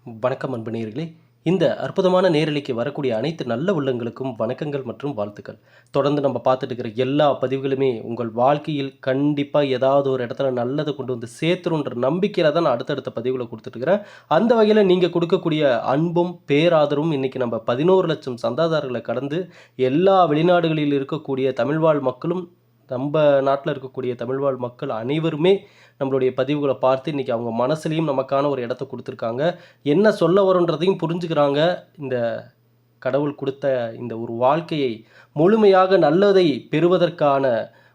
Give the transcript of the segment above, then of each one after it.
வணக்கம் அன்பு நேயர்களே. இந்த அற்புதமான நேரலைக்கு வரக்கூடிய அனைத்து நல்ல உள்ளங்களுக்கும் வணக்கங்கள் மற்றும் வாழ்த்துக்கள். தொடர்ந்து நம்ம பார்த்துட்டு இருக்கிற எல்லா பதிவுகளுமே உங்கள் வாழ்க்கையில் கண்டிப்பா ஏதாவது ஒரு இடத்துல நல்லத கொண்டு வந்து சேர்த்துருன்ற நம்பிக்கையில தான் நான் அடுத்தடுத்த பதிவுகள குடுத்துட்டு இருக்கிறேன். அந்த வகையில நீங்க குடுக்கக்கூடிய அன்பும், பேராதரவும் இன்னைக்கு நம்ம 11,00,000 சந்தாதாரர்கள கடந்து எல்லா வெளிநாடுகளில் இருக்கக்கூடிய தமிழ்வாழ் மக்களும், நம்ப நாட்ல இருக்கக்கூடிய தமிழ்வாழ் மக்கள் அனைவருமே நம்மளுடைய பதிவுகள பார்த்து இன்னைக்கு அவங்க மனசுலயும் நமக்கான ஒரு இடத்த குடுத்துருக்காங்க. என்ன சொல்ல வரோன்றதையும் புரிஞ்சுக்கிறாங்க. இந்த கடவுள் குடுத்த இந்த ஒரு வாழ்க்கையை முழுமையாக நல்லதை பெறுவதற்கான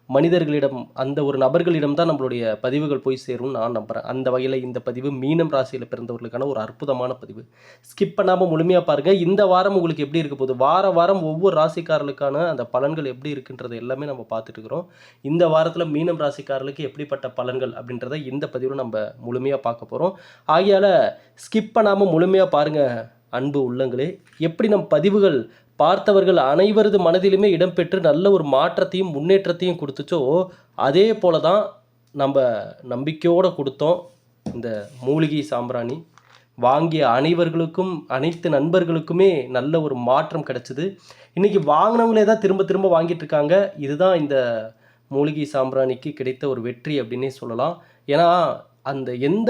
மனிதர்களிடம், அந்த ஒரு நபர்களிடம் தான் நம்மளுடைய பதிவுகள் போய் சேரும்னு நான் நம்புறேன். அந்த வகையில இந்த பதிவு மீனம் ராசியில பிறந்தவர்களுக்கான ஒரு அற்புதமான பதிவு. ஸ்கிப் பண்ணாம முழுமையா பாருங்க. இந்த வாரம் உங்களுக்கு எப்படி இருக்க போகுது? வாரம் ஒவ்வொரு ராசிக்காரர்களுக்கான அந்த பலன்கள் எப்படி இருக்குன்றது எல்லாமே நம்ம பார்த்துட்டு இருக்கிறோம். இந்த வாரத்தில மீனம் ராசிக்காரர்களுக்கு எப்படிப்பட்ட பலன்கள் அப்படின்றத இந்த பதிவுல நம்ம முழுமையா பார்க்க போறோம். ஆகையால ஸ்கிப் பண்ணாம முழுமையா பாருங்க அன்பு உள்ளங்களே. எப்படி நம் பதிவுகள் பார்த்தவர்கள் அனைவரது மனதிலுமே இடம்பெற்று நல்ல ஒரு மாற்றத்தையும், முன்னேற்றத்தையும் குடுத்துச்சோ, அதே போல தான் நம்ப நம்பிக்கையோட குடுத்தோம். இந்த மூலிகை சாம்பிராணி. வாங்கிய அனைவர்களுக்கும், அனைத்து நண்பர்களுக்குமே நல்ல ஒரு மாற்றம் கிடைச்சது. இன்னைக்கு வாங்குனவங்களே தான் திரும்ப திரும்ப வாங்கிட்டு இருக்காங்க. இதுதான் இந்த மூலிகை சாம்பிராணிக்கு கிடைத்த ஒரு வெற்றி அப்படின்னே சொல்லலாம். ஏன்னா, அந்த எந்த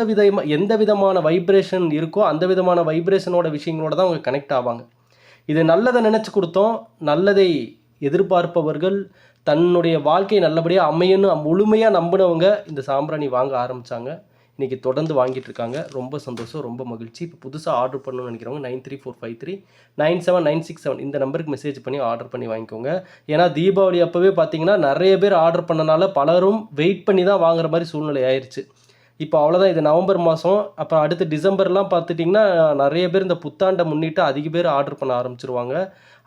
விதமான வைப்ரேஷன் இருக்கோ, அந்த விதமான வைப்ரேஷனோட விஷயங்களோட தான் அவங்க கனெக்ட் ஆவாங்க. இது நல்லத நினைச்சு குடுத்தோம். நல்லதை எதிர்பார்ப்பவர்கள், தன்னுடைய வாழ்க்கை நல்லபடியா அமையும்னு முழுமையா நம்புனவங்க இந்த சாம்பிராணி வாங்க ஆரம்பிச்சாங்க. இன்னைக்கு தொடர்ந்து வாங்கிட்டு இருக்காங்க. ரொம்ப சந்தோஷம், ரொம்ப மகிழ்ச்சி. இப்போ புதுசா ஆர்டர் பண்ணணும்னு நினைக்கிறவங்க 9345397967 இந்த நம்பருக்கு மெசேஜ் பண்ணி ஆர்டர் பண்ணி வாங்கிக்கோங்க. ஏன்னா தீபாவளி அப்பவே பார்த்தீங்கன்னா, நெறைய பேர் ஆர்டர் பண்ணனால பலரும் வெயிட் பண்ணி தான் வாங்குற மாரி சூழ்நிலை ஆயிருச்சு. இப்போ அவ்வளோதான். இது நவம்பர் மாதம். அப்புறம் அடுத்து டிசம்பர்லாம் பார்த்துட்டிங்கன்னா, நெறைய பேர் இந்த புத்தாண்ட முன்னிட்டு அதிக பேர் ஆர்டர் பண்ண ஆரம்பிச்சுருவாங்க.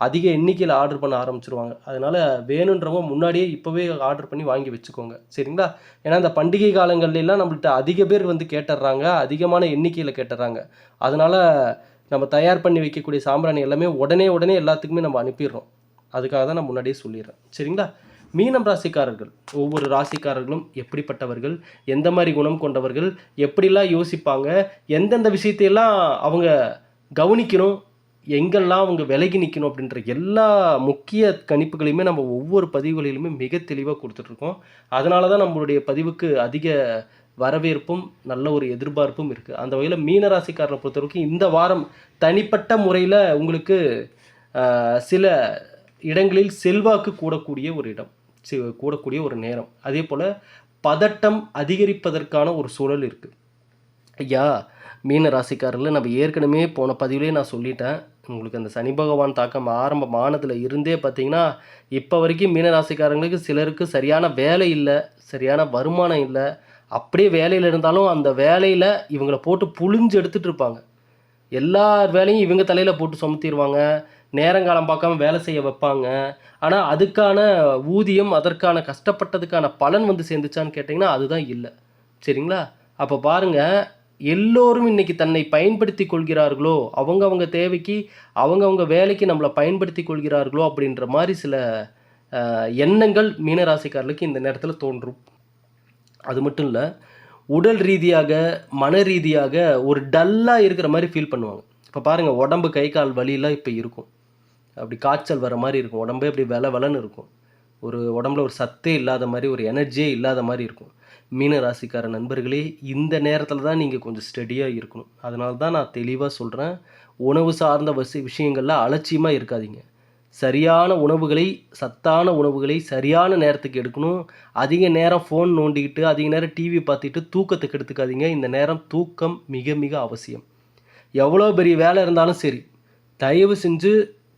அதிக எண்ணிக்கையில ஆர்டர் பண்ண ஆரம்பிச்சுருவாங்க. அதனால வேணுன்றவங்க முன்னாடியே இப்போவே ஆர்டர் பண்ணி வாங்கி வச்சுக்கோங்க. சரிங்களா? ஏன்னா இந்த பண்டிகை காலங்கள்லலாம் நம்மள்ட்ட அதிக பேர் வந்து கேட்டுர்றாங்க. அதிகமான எண்ணிக்கையில கேட்டுர்றாங்க. அதனால நம்ம தயார் பண்ணி வைக்கக்கூடிய சாம்பிராணி எல்லாமே உடனே எல்லாத்துக்குமே நம்ம அனுப்பிடுறோம். அதுக்காக தான் நான் முன்னாடியே சொல்லிடுறேன். சரிங்களா? மீனம் ராசிக்காரர்கள், ஒவ்வொரு ராசிக்காரர்களும் எப்படிப்பட்டவர்கள், எந்த மாரி குணம் கொண்டவர்கள், எப்படிலாம் யோசிப்பாங்க, எந்தெந்த விஷயத்தையெல்லாம் அவங்க கவனிக்கணும், எங்கெல்லாம் அவங்க விலகி நிக்கணும் அப்படின்ற எல்லா முக்கிய கணிப்புகளையுமே நம்ம ஒவ்வொரு பதிவுகளிலுமே மிக தெளிவா குடுத்துட்ருக்கோம். அதனால தான் நம்மளுடைய பதிவுக்கு அதிக வரவேற்பும், நல்ல ஒரு எதிர்பார்ப்பும் இருக்கு. அந்த வகையில மீன ராசிக்காரர பொறுத்தவரைக்கும் இந்த வாரம் தனிப்பட்ட முறையில உங்களுக்கு சில இடங்களில் செல்வாக்கு கூடக்கூடிய ஒரு இடம். கூடக்கூடிய ஒரு நேரம். அதேபோல பதட்டம் அதிகரிப்பதற்கான ஒரு சூழல் இருக்கு. ஐயா, மீன ராசிக்காரர்கள நம்ம ஏற்கனவே போன பதிவிலேயே நான் சொல்லிட்டேன். உங்களுக்கு அந்த சனி பகவான் தாக்கம் ஆரம்பமானதுல இருந்தே பார்த்தீங்கன்னா, இப்ப வரைக்கும் மீன ராசிக்காரங்களுக்கு சிலருக்கு சரியான வேலை இல்ல, சரியான வருமானம் இல்ல. அப்படியே வேலையில இருந்தாலும் அந்த வேலையில இவங்கள போட்டு புழிஞ்சு எடுத்துட்டு இருப்பாங்க. எல்லார் வேலையும் இவங்க தலையில போட்டு சுமத்திருவாங்க. நேரங்காலம் பார்க்காம வேலை செய்ய வைப்பாங்க. ஆனா, அதுக்கான ஊதியம், அதற்கான கஷ்டப்பட்டதுக்கான பலன் வந்து சேர்ந்துச்சான்னு கேட்டீங்கன்னா, அதுதான் இல்ல. சரிங்களா? அப்ப பாருங்க, எல்லோரும் இன்னைக்கு தன்னை பயன்படுத்திக் கொள்கிறார்களோ, அவங்கவங்க தேவைக்கு, அவங்கவங்க வேலைக்கு நம்மள பயன்படுத்திக் கொள்கிறார்களோ அப்படின்ற மாரி சில எண்ணங்கள் மீனராசிக்காரர்களுக்கு இந்த நேரத்தில தோன்றும். அது மட்டும் இல்ல, உடல் ரீதியாக, மன ரீதியாக ஒரு டல்லா இருக்கிற மாரி ஃபீல் பண்ணுவாங்க. இப்ப பாருங்க, உடம்பு கை, கால் வலிலாம் இப்ப இருக்கும். அப்படி காய்ச்சல் வர மாரி இருக்கும். உடம்பே அப்படி வெலன்னு இருக்கும். ஒரு உடம்புல ஒரு சத்தே இல்லாத மாரி, ஒரு எனர்ஜியே இல்லாத மாரி இருக்கும். மீன ராசிக்கார நண்பர்களே, இந்த நேரத்தில தான் நீங்க கொஞ்சம் ஸ்டெடியா இருக்கணும். அதனால தான் நான் தெளிவா சொல்றேன். உணவு சார்ந்த விஷயங்கள்ல அலட்சியமா இருக்காதீங்க. சரியான உணவுகளை, சத்தான உணவுகளை சரியான நேரத்துக்கு எடுக்கணும். அதிக நேரம் ஃபோன் நோண்டிக்கிட்டு, அதிக நேரம் டிவி பார்த்துட்டு தூக்கத்த கெடுத்துக்காதீங்க. இந்த நேரம் தூக்கம் மிக மிக அவசியம். எவ்வளோ பெரிய வேலை இருந்தாலும் சரி, தயவு செஞ்சு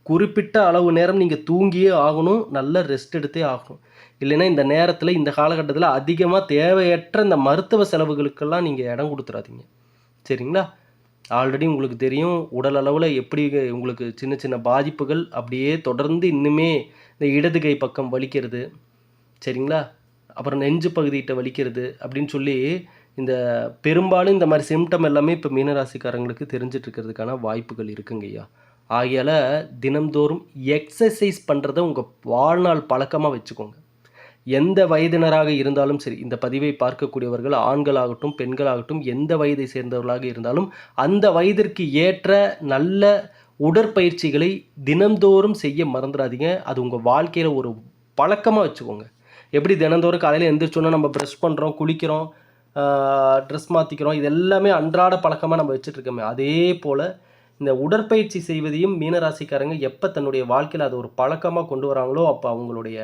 குறிப்பிட்ட அளவு நேரம் நீங்க தூங்கியே ஆகணும். நல்ல ரெஸ்ட் எடுத்தே ஆகணும். இல்லைன்னா இந்த நேரத்தில, இந்த காலகட்டத்தில அதிகமா தேவையற்ற இந்த மருத்துவ செலவுகளுக்கெல்லாம் நீங்க இடம் குடுத்துறாதீங்க. சரிங்களா? ஆல்ரெடி உங்களுக்கு தெரியும், உடல் அளவுல எப்படி உங்களுக்கு சின்ன சின்ன பாதிப்புகள் அப்படியே தொடர்ந்து இன்னுமே இந்த இடது கை பக்கம் வலிக்கிறது. சரிங்களா? அப்புறம் நெஞ்சு பகுதியிட்ட வலிக்கிறது அப்படின்னு சொல்லி, இந்த பெரும்பாலும் இந்த மாரி சிம்ப்டம் எல்லாமே இப்ப மீனராசிக்காரங்களுக்கு தெரிஞ்சுட்டு இருக்கிறதுக்கான வாய்ப்புகள் இருக்குங்கய்யா. ஆகையால தினம்தோறும் எக்ஸர்சைஸ் பண்றத உங்க வாழ்நாள் பழக்கமா வச்சுக்கோங்க. எந்த வயதினராக இருந்தாலும் சரி, இந்த பதிவை பார்க்கக்கூடியவர்கள் ஆண்களாகட்டும், பெண்களாகட்டும், எந்த வயதை சேர்ந்தவர்களாக இருந்தாலும் அந்த வயதிற்கு ஏற்ற நல்ல உடற்பயிற்சிகளை தினந்தோறும் செய்ய மறந்துடாதீங்க. அது உங்கள் வாழ்க்கையில் ஒரு பழக்கமாக வச்சுக்கோங்க. எப்படி தினந்தோறும் காலையில் எழுந்திரிச்சோன்னா நம்ம ப்ரஷ் பண்ணுறோம், குளிக்கிறோம், ட்ரெஸ் மாற்றிக்கிறோம், இது எல்லாமே அன்றாட பழக்கமாக நம்ம வச்சுட்ருக்கோமே, அதே போல் இந்த உடற்பயிற்சி செய்வதையும் மீனராசிக்காரங்க எப்போ தன்னுடைய வாழ்க்கையில் அது ஒரு பழக்கமாக கொண்டு வராங்களோ அப்போ அவங்களுடைய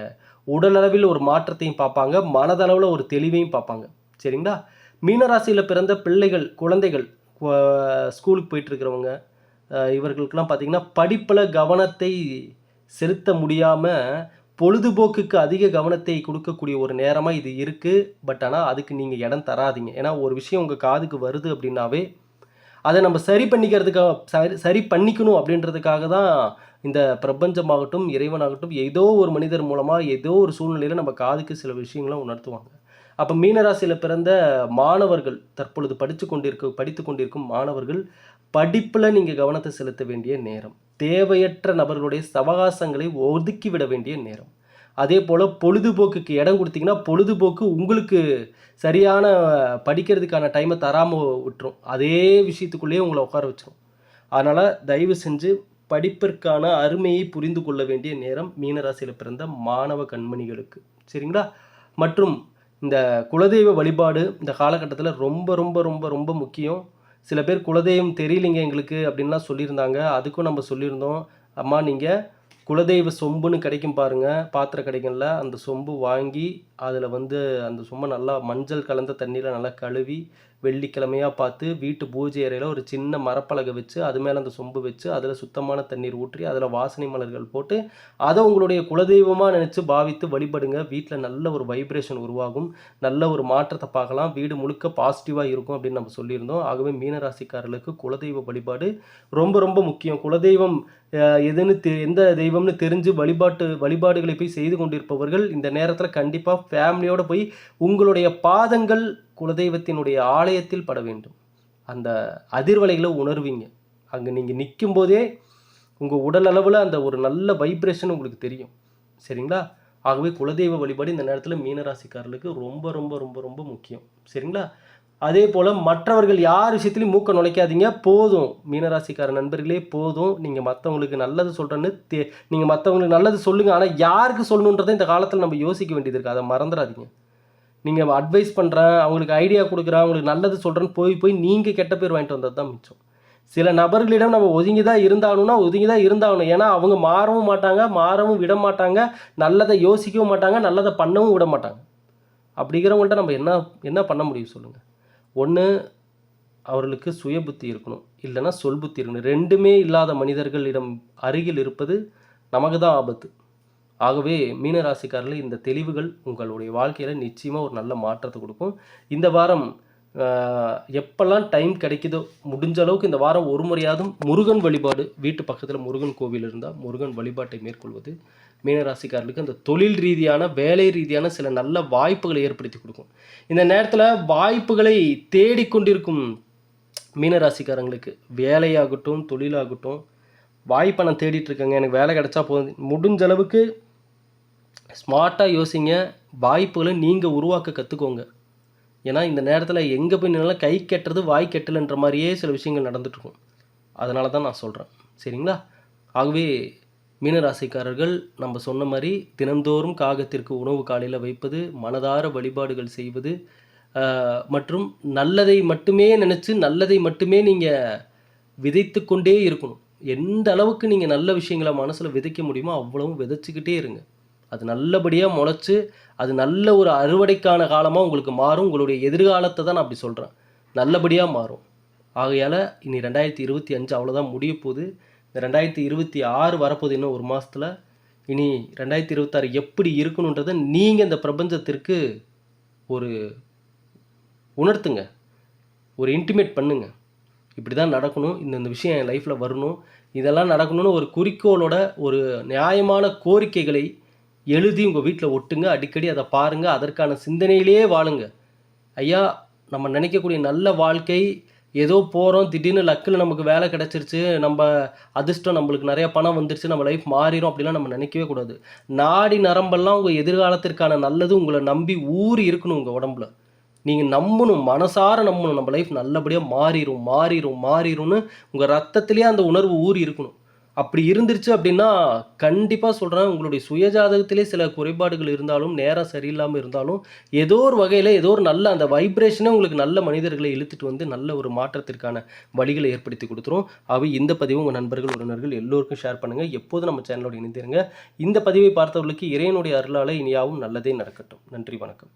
உடலளவில் ஒரு மாற்றத்தையும் பார்ப்பாங்க, மனதளவில் ஒரு தெளிவையும் பார்ப்பாங்க. சரிங்களா? மீனராசியில் பிறந்த பிள்ளைகள், குழந்தைகள், ஸ்கூலுக்கு போயிட்டுருக்கிறவங்க, இவர்களுக்கெல்லாம் பார்த்திங்கன்னா படிப்பில் கவனத்தை செலுத்த முடியாமல் பொழுதுபோக்குக்கு அதிக கவனத்தை கொடுக்கக்கூடிய ஒரு நேரமாக இது இருக்குது. பட் ஆனால் அதுக்கு நீங்கள் இடம் தராதீங்க. ஏன்னா ஒரு விஷயம் உங்கள் காதுக்கு வருது அப்படின்னாவே அதை நம்ம சரி பண்ணிக்கிறதுக்காக சரி பண்ணிக்கணும் அப்படின்றதுக்காக தான் இந்த பிரபஞ்சமாகட்டும், இறைவனாகட்டும், ஏதோ ஒரு மனிதர் மூலமாக ஏதோ ஒரு சூழ்நிலையில் நம்ம காதுக்கு சில விஷயங்களை உணர்த்துவாங்க. அப்போ மீனராசியில் பிறந்த மாணவர்கள், தற்பொழுது படித்து கொண்டிருக்கும் மாணவர்கள், படிப்பில் நீங்கள் கவனத்தை செலுத்த வேண்டிய நேரம். தேவையற்ற நபர்களுடைய சவகாசங்களை ஒதுக்கிவிட வேண்டிய நேரம். அதே போல் பொழுதுபோக்குக்கு இடம் கொடுத்தீங்கன்னா பொழுதுபோக்கு உங்களுக்கு சரியான படிக்கிறதுக்கான டைமை தராமல் விட்டுரும். அதே விஷயத்துக்குள்ளேயே உங்களை உட்கார வச்சிரும். அதனால் தயவு செஞ்சு படிப்பிற்கான அருமையை புரிந்து கொள்ள வேண்டிய நேரம் மீனராசியில் பிறந்த மாணவ கண்மணிகளுக்கு. சரிங்களா? மற்றும் இந்த குலதெய்வ வழிபாடு இந்த காலகட்டத்தில் ரொம்ப ரொம்ப ரொம்ப ரொம்ப முக்கியம். சில பேர் குலதெய்வம் தெரியலிங்க எங்களுக்கு அப்படின்லாம் சொல்லியிருந்தாங்க. அதுக்கும் நம்ம சொல்லியிருந்தோம், அம்மா நீங்கள் குலதெய்வ சொம்புன்னு கிடைக்கும் பாருங்கள், பாத்திர கடைகளில் அந்த சொம்பு வாங்கி அதில் அந்த சொம்பை நல்லா மஞ்சள் கலந்த தண்ணியில் நல்லா கழுவி வெள்ளிக்கிழமையாக பார்த்து வீட்டு பூஜை அறையில் ஒரு சின்ன மரப்பலகை வச்சு அது மேலே அந்த சொம்பு வச்சு அதில் சுத்தமான தண்ணீர் ஊற்றி அதில் வாசனை மலர்கள் போட்டு அதை உங்களுடைய குலதெய்வமாக நினச்சி பாவித்து வழிபடுங்க. வீட்டில் நல்ல ஒரு வைப்ரேஷன் உருவாகும், நல்ல ஒரு மாற்றத்தை பார்க்கலாம், வீடு முழுக்க பாசிட்டிவாக இருக்கும் அப்படின்னு நம்ம சொல்லியிருந்தோம். ஆகவே மீனராசிக்காரர்களுக்கு குலதெய்வ வழிபாடு ரொம்ப ரொம்ப முக்கியம். குலதெய்வம் எதுன்னு எந்த தெய்வம்னு தெரிஞ்சு வழிபாடுகளை போய் செய்து கொண்டிருப்பவர்கள் இந்த நேரத்தில் கண்டிப்பாக ஃபேமிலியோடு போய் உங்களுடைய பாதங்கள் குலதெய்வத்தினுடைய ஆலயத்தில் பட வேண்டும். அந்த அதிர்வலைகளை உணர்வீங்க. அங்கே நீங்கள் நிற்கும் போதே உங்கள் உடல் அளவில் அந்த ஒரு நல்ல வைப்ரேஷன் உங்களுக்கு தெரியும். சரிங்களா? ஆகவே குலதெய்வ வழிபாடு இந்த நேரத்தில் மீனராசிக்காரர்களுக்கு ரொம்ப ரொம்ப ரொம்ப ரொம்ப முக்கியம். சரிங்களா? அதே போல் மற்றவர்கள் யார் விஷயத்துலையும் மூக்க நுழைக்காதீங்க. போதும் மீனராசிக்கார நண்பர்களே, போதும். நீங்கள் மற்றவங்களுக்கு நல்லது சொல்கிறேன்னு நீங்கள் மற்றவங்களுக்கு நல்லது சொல்லுங்கள். ஆனால் யாருக்கு சொல்லணுன்றதை இந்த காலத்தில் நம்ம யோசிக்க வேண்டியது இருக்குது. அதை மறந்துடாதீங்க. நீங்கள் அட்வைஸ் பண்ணுறேன், அவங்களுக்கு ஐடியா கொடுக்குறேன், அவங்களுக்கு நல்லது சொல்கிறேன்னு போய் நீங்கள் கெட்ட பேர் வாங்கிட்டு வந்தது தான் மிச்சம். சில நபர்களிடம் நம்ம ஒதுங்கி தான் இருந்தாகணும். ஏன்னா அவங்க மாறவும் மாட்டாங்க, மாறவும் விட மாட்டாங்க, நல்லதை யோசிக்கவும் மாட்டாங்க, நல்லதை பண்ணவும் விட மாட்டாங்க. அப்படிங்கிறவங்கள்ட்ட நம்ம என்ன பண்ண முடியும் சொல்லுங்கள்? ஒன்று அவர்களுக்கு சுய புத்தி இருக்கணும், இல்லைன்னா சொல் புத்தி இருக்கணும். ரெண்டுமே இல்லாத மனிதர்களிடம் அருகில் இருப்பது நமக்கு தான் ஆபத்து. ஆகவே மீனராசிக்காரர்கள் இந்த தெளிவுகள் உங்களுடைய வாழ்க்கையில் நிச்சயமாக ஒரு நல்ல மாற்றத்தை கொடுக்கும். இந்த வாரம் எப்பெல்லாம் டைம் கிடைக்குதோ முடிஞ்ச அளவுக்கு இந்த வாரம் ஒரு முறையாதும் முருகன் வழிபாடு, வீட்டு பக்கத்தில் முருகன் கோவில் இருந்தால் முருகன் வழிபாட்டை மேற்கொள்வது மீனராசிக்காரர்களுக்கு அந்த தொழில் ரீதியான வேலை ரீதியான சில நல்ல வாய்ப்புகளை ஏற்படுத்தி கொடுக்கும். இந்த நேரத்தில் வாய்ப்புகளை தேடிக்கொண்டிருக்கும் மீனராசிக்காரங்களுக்கு வேலையாகட்டும் தொழிலாகட்டும் வாய்ப்பை நான் தேடிட்டுருக்கேங்க, எனக்கு வேலை கிடச்சா போதும், முடிஞ்ச அளவுக்கு ஸ்மார்ட்டாக யோசிங்க. வாய்ப்புகளை நீங்கள் உருவாக்க கற்றுக்கோங்க. ஏன்னா இந்த நேரத்தில் எங்கே போய் நின்னாலும் கை கெட்டுறது வாய் கெட்டலைன்ற மாதிரியே சில விஷயங்கள் நடந்துகிட்ருக்கும். அதனால தான் நான் சொல்கிறேன். சரிங்களா? ஆகவே மீனராசிக்காரர்கள் நம்ம சொன்ன மாதிரி தினந்தோறும் காகத்திற்கு உணவு காலையில் வைப்பது, மனதார வழிபாடுகள் செய்வது மற்றும் நல்லதை மட்டுமே நினச்சி நல்லதை மட்டுமே நீங்கள் விதைத்து கொண்டே இருக்கணும். எந்த அளவுக்கு நீங்கள் நல்ல விஷயங்களை மனசில் விதைக்க முடியுமோ அவ்வளவும் விதைச்சிக்கிட்டே இருங்க. அது நல்லபடியாக முளைச்சி அது நல்ல ஒரு அறுவடைக்கான காலமாக உங்களுக்கு மாறும். உங்களுடைய எதிர்காலத்தை தான் நான் அப்படி சொல்கிறேன், நல்லபடியாக மாறும். ஆகையால் இனி 2025 அவ்வளோதான் முடிய போகுது. இந்த 2026 வரப்போகுது இன்னும் ஒரு மாதத்தில். இனி 2026 எப்படி இருக்கணுன்றதை நீங்கள் இந்த பிரபஞ்சத்திற்கு ஒரு உணர்த்துங்க, ஒரு இன்டிமேட் பண்ணுங்கள். இப்படி தான் நடக்கணும், இந்த விஷயம் என் லைஃப்பில் வரணும், இதெல்லாம் நடக்கணும்னு ஒரு குறிக்கோளோட ஒரு நியாயமான கோரிக்கைகளை எழுதி உங்கள் வீட்டில் ஒட்டுங்க. அடிக்கடி அதை பாருங்கள், அதற்கான சிந்தனையிலே வாழுங்க. ஐயா, நம்ம நினைக்கக்கூடிய நல்ல வாழ்க்கை ஏதோ போகிறோம் திடீர்னு லக்கில் நமக்கு வேலை கிடச்சிருச்சு, நம்ம அதிர்ஷ்டம் நம்மளுக்கு நிறைய பணம் வந்துருச்சு, நம்ம லைஃப் மாறிடும் அப்படிலாம் நம்ம நினைக்கவே கூடாது. நாடி நரம்பெல்லாம் உங்கள் எதிர்காலத்திற்கான நல்லது உங்களை நம்பி ஊறி இருக்கணும் உங்கள் உடம்புல. நீங்க நம்பணும். மனசார நம்பணும். நம்ம லைஃப் நல்லபடியா மாறிரும், மாறிரும், மாறிரும்னு உங்க ரத்தத்திலேயே அந்த உணர்வு ஊறி இருக்கணும். அப்படி இருந்துருச்சு அப்படின்னா, கண்டிப்பா சொல்றேன், உங்களுடைய சுயஜாதகத்திலே சில குறைபாடுகள் இருந்தாலும், நேரம் சரியில்லாம இருந்தாலும், ஏதோ ஒரு வகையில ஏதோ ஒரு நல்ல அந்த வைப்ரேஷனே உங்களுக்கு நல்ல மனிதர்களை இழுத்துட்டு வந்து, நல்ல ஒரு மாற்றத்திற்கான வழிகளை ஏற்படுத்தி குடுத்துரும். இந்த பதிவு உங்க நண்பர்கள், உறவினர்கள் எல்லோருக்கும் ஷேர் பண்ணுங்க. எப்போதும் நம்ம சேனலோட இணைந்திருங்க. இந்த பதிவை பார்த்தவர்களுக்கு இறைவனுடைய அருளால இனியாவும் நல்லதே நடக்கட்டும். நன்றி, வணக்கம்.